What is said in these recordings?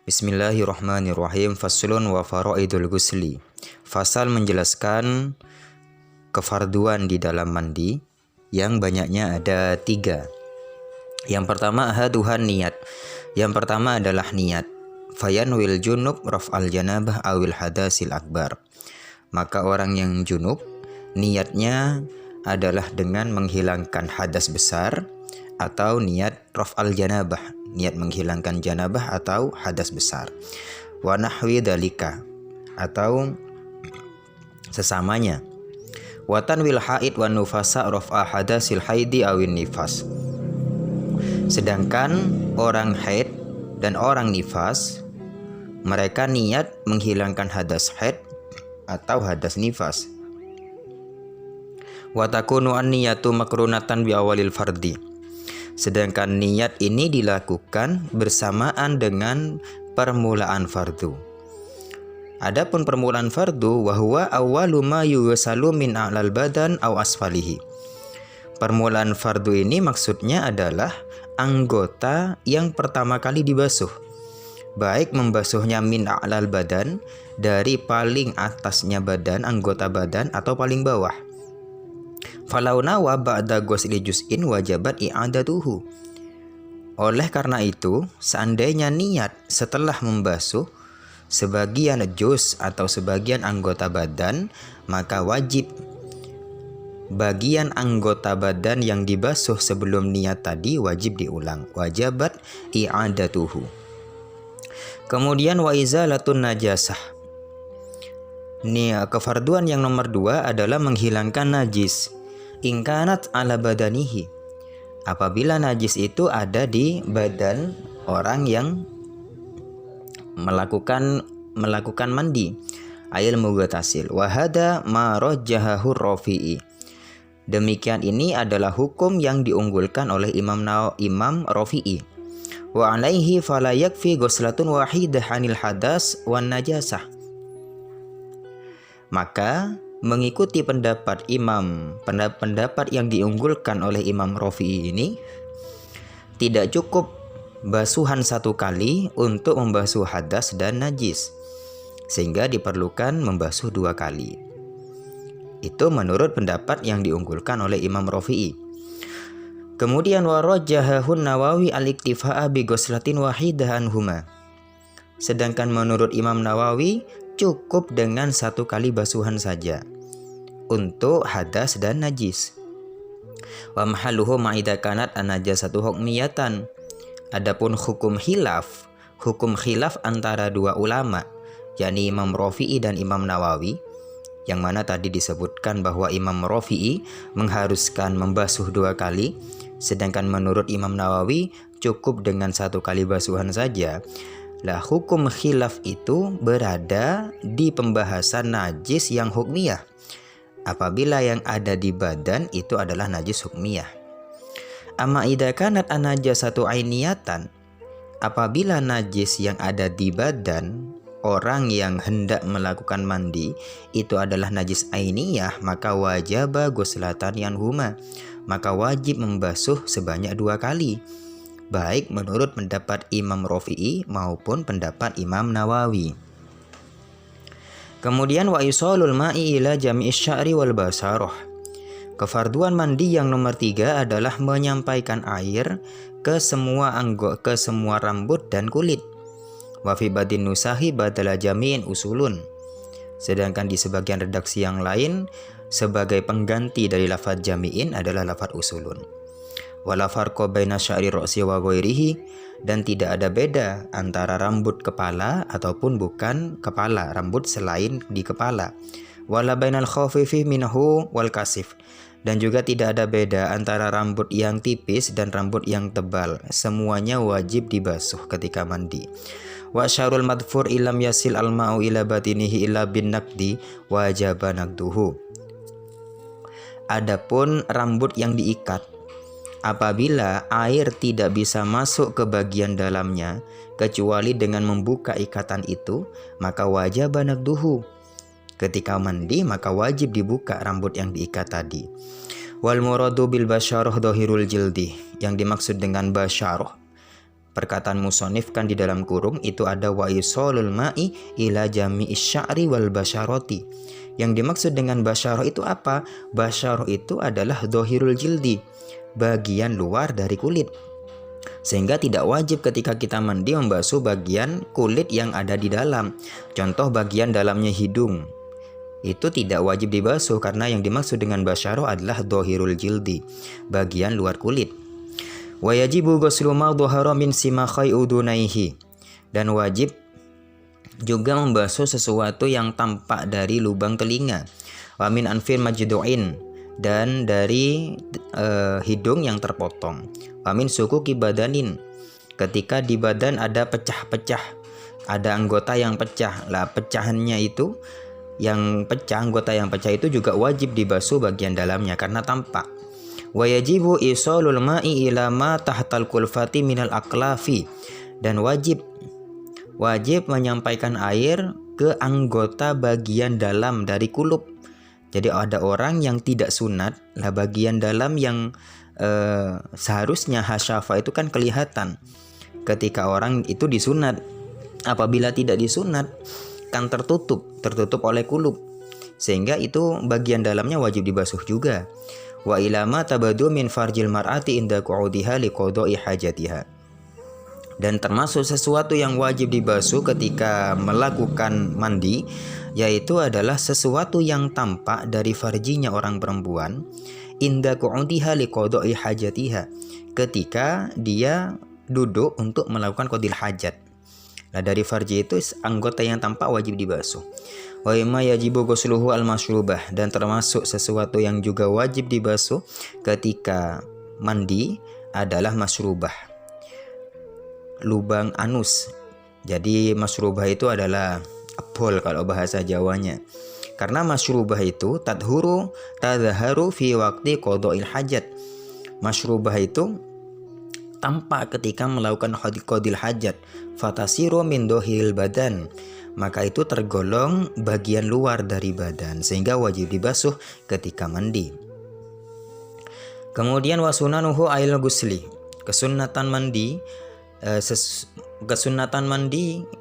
Bismillahirrahmanirrahim. Faslun wa faraidul ghusli. Fasal menjelaskan kefarduan di dalam mandi yang banyaknya ada 3. Yang pertama ahaduhan niat. Yang pertama adalah niat. Fayanwil junub raf'al janabah awil hadasil akbar. Maka orang yang junub niatnya adalah dengan menghilangkan hadas besar atau niat raf'al janabah, niat menghilangkan janabah atau hadas besar. Wa nahwi dalika atau sesamanya. Wa tanwil haid wa nufasa raf'a hadasil haidi awin nifas. Sedangkan orang haid dan orang nifas, mereka niat menghilangkan hadas haid atau hadas nifas. Wa takunu an-niyatu makrunatan bi awalil fardi. Sedangkan niat ini dilakukan bersamaan dengan permulaan fardu. Adapun permulaan fardu wahwa awwalu ma yuwasalu min a'lal badan aw asfalihi. Permulaan fardu ini maksudnya adalah anggota yang pertama kali dibasuh. Baik membasuhnya min a'lal badan, dari paling atasnya badan, anggota badan, atau paling bawah. Falau nawa ba'da ghusli juz'in wajabat i'adatuhu. Oleh karena itu, seandainya niat setelah membasuh sebagian juz atau sebagian anggota badan, maka wajib bagian anggota badan yang dibasuh sebelum niat tadi wajib diulang. Wajabat i'adatuhu. Kemudian wa izalatun najasah. Kefarduan yang nomor 2 adalah menghilangkan najis. Ingkanat ala badanihi. Apabila najis itu ada di badan orang yang melakukan mandi, ayil mugatasil. Wa hada ma rajjahahu Rafi'i. Demikian ini adalah hukum yang diunggulkan oleh Imam Rafi'i. Wa alaihi fala yakfi ghuslatun wahidah anil hadas wan najasah. Maka mengikuti pendapat yang diunggulkan oleh Imam Rafi'i ini, tidak cukup basuhan 1 kali untuk membasuh hadas dan najis, sehingga diperlukan membasuh 2 kali. Itu menurut pendapat yang diunggulkan oleh Imam Rafi'i. Kemudian warajjahahun Nawawi al-iktifa'a bi ghuslatin wahidah anhuma. Sedangkan menurut Imam Nawawi cukup dengan 1 kali basuhan saja untuk hadas dan najis. Wa mahalluhu ma'idha kanat an-najasatu hukmiyatan. Adapun hukum khilaf antara 2 ulama, yakni Imam Rafi'i dan Imam Nawawi, yang mana tadi disebutkan bahwa Imam Rafi'i mengharuskan membasuh 2 kali, sedangkan menurut Imam Nawawi cukup dengan 1 kali basuhan saja. Lah, hukum khilaf itu berada di pembahasan najis yang hukmiyah. Apabila yang ada di badan itu adalah najis hukmiyah. Amma idza kanat an-najasatu ainiyatan. Apabila najis yang ada di badan orang yang hendak melakukan mandi itu adalah najis ainiyah, maka wajaba ghuslatan yanhuma. Maka wajib membasuh sebanyak 2 kali. Baik menurut pendapat Imam Rafi'i maupun pendapat Imam Nawawi. Kemudian wa isalul ma'i ila jami'is sya'ri wal basarah. Kefarduan mandi yang nomor 3 adalah menyampaikan air ke semua rambut dan kulit. Wa fi badin nusahi badala jami'in usulun. Sedangkan di sebagian redaksi yang lain sebagai pengganti dari lafaz jami'in adalah lafaz usulun. Wala farqa baina sya'ri ra'si wa ghairihi, dan tidak ada beda antara rambut kepala ataupun bukan kepala, rambut selain di kepala. Wala bainal khafifi minhu wal kasif, dan juga tidak ada beda antara rambut yang tipis dan rambut yang tebal. Semuanya wajib dibasuh ketika mandi. Wa syarul madfur ilam yasil al-ma'u ila batinihi illa bin naqdi wajaba naqduhu. Adapun rambut yang diikat, apabila air tidak bisa masuk ke bagian dalamnya kecuali dengan membuka ikatan itu, maka wajib naqduhu. Ketika mandi maka wajib dibuka rambut yang diikat tadi. Wal muradu bil basyarah dhahirul jildi. Yang dimaksud dengan basyarah Perkataan musonif kan di dalam kurung itu ada wa isolul ma'i ila jami'is sya'ri wal basyarati. Yang dimaksud dengan basyarah itu apa? Basyarah itu adalah dohirul jildi, bagian luar dari kulit. Sehingga tidak wajib ketika kita mandi membasuh bagian kulit yang ada di dalam. Contoh bagian dalamnya hidung, itu tidak wajib dibasuh karena yang dimaksud dengan basyarah adalah dohirul jildi, bagian luar kulit. Wa yajibu ghuslu ma dhahara min simakhai udunaihi, dan wajib juga membasuh sesuatu yang tampak dari lubang telinga. Wa min anfir majdu'in, dan dari hidung yang terpotong. Wa min sukuki badanin, ketika di badan ada pecah-pecah, ada anggota yang pecah. Lah pecahannya itu yang pecah, anggota yang pecah itu juga wajib dibasuh bagian dalamnya karena tampak. Wa yajibu isalul ma'i ila ma tahtal kulfati minal aklafi, dan wajib menyampaikan air ke anggota bagian dalam dari kulup. Jadi ada orang yang tidak sunat, lah bagian dalam yang seharusnya hasyafa itu kan kelihatan ketika orang itu disunat. Apabila tidak disunat kan tertutup oleh kulup, sehingga itu bagian dalamnya wajib dibasuh juga. Wa ilama tabadu min farjil mar'ati inda qu'udiha liqada'i hajatiha, dan termasuk sesuatu yang wajib dibasuh ketika melakukan mandi, yaitu adalah sesuatu yang tampak dari farjinya orang perempuan inda qu'udiha liqada'i hajatiha, ketika dia duduk untuk melakukan qadil hajat. Nah, dari farji itu anggota yang tampak wajib dibasuh. Wa imma yajibu ghusluhu al-masyrubah, dan termasuk sesuatu yang juga wajib dibasuh ketika mandi adalah masyrubah, lubang anus. Jadi masyrubah itu adalah bol kalau bahasa Jawanya. Karena masyrubah itu tadhaharu fi waqti qada'il hajat. Masyrubah itu tampak ketika melakukan qadil hajat. Fatasiru min dohil badan, maka itu tergolong bagian luar dari badan, sehingga wajib dibasuh ketika mandi. Kemudian wasunanuhu ail gusli, kesunatan mandi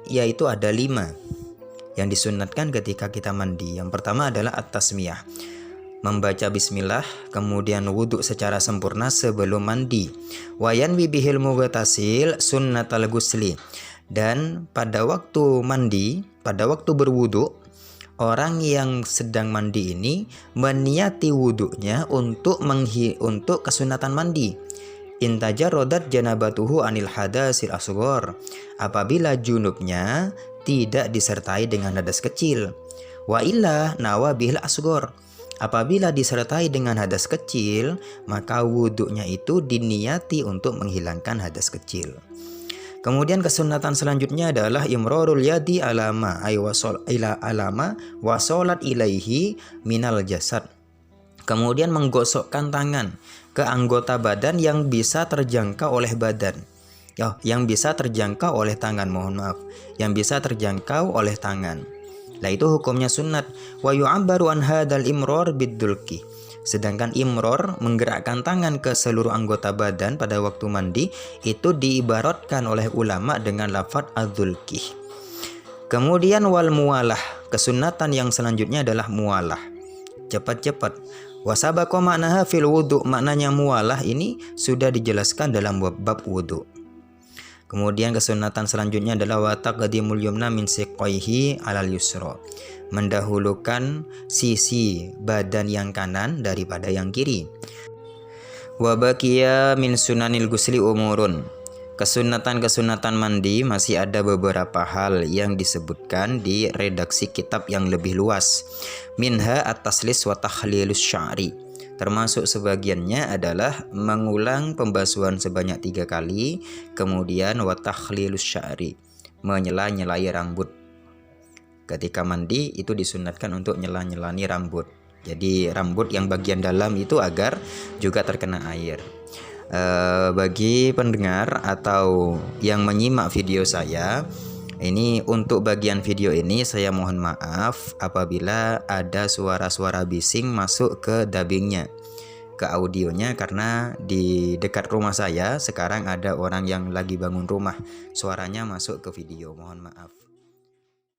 yaitu ada 5 yang disunatkan ketika kita mandi. Yang pertama adalah at-tasmiyah, membaca bismillah, kemudian wudhu secara sempurna sebelum mandi. Wayan bibihil mughtasil sunnatal gusli, dan pada waktu mandi, pada waktu berwudhu, orang yang sedang mandi ini meniati wudhunya untuk kesunatan mandi. Intajarrodat janabatuhu anil hadasil asghar, apabila junubnya tidak disertai dengan hadas kecil. Wa illa nawa bihil asghar, apabila disertai dengan hadas kecil, maka wudhunya itu diniati untuk menghilangkan hadas kecil. Kemudian kesunatan selanjutnya adalah imrarul yadi alama wasolat ilaihi minal jasad. Kemudian menggosokkan tangan ke anggota badan yang bisa terjangkau oleh badan. Yang bisa terjangkau oleh tangan, yang bisa terjangkau oleh tangan. Nah, itu hukumnya sunat. Wa yu'abbaru an hadzal imrar biddulki. Sedangkan imror, menggerakkan tangan ke seluruh anggota badan pada waktu mandi, itu diibaratkan oleh ulama dengan lafadz adzulki. Kemudian wal muwalah, kesunatan yang selanjutnya adalah muwalah, cepat-cepat. Wasabaqo maknaha fil wudu, maknanya muwalah ini sudah dijelaskan dalam bab wudu. Kemudian kesunatan selanjutnya adalah wa taqdimul yumna min siqaihi alal yusra, mendahulukan sisi badan yang kanan daripada yang kiri. Wa baqiya min sunanil gusli umurun, kesunatan-kesunatan mandi masih ada beberapa hal yang disebutkan di redaksi kitab yang lebih luas. Minha at-taslis wa takhlilus sya'ri, termasuk sebagiannya adalah mengulang pembasuhan sebanyak 3 kali, kemudian wa takhlilus sya'ri, menyela-nyelai rambut. Ketika mandi itu disunatkan untuk nyela-nyelani rambut. Jadi rambut yang bagian dalam itu agar juga terkena air. Bagi pendengar atau yang menyimak video saya, ini untuk bagian video ini saya mohon maaf apabila ada suara-suara bising masuk ke dubbingnya, ke audionya karena di dekat rumah saya sekarang ada orang yang lagi bangun rumah. Suaranya masuk ke video, mohon maaf.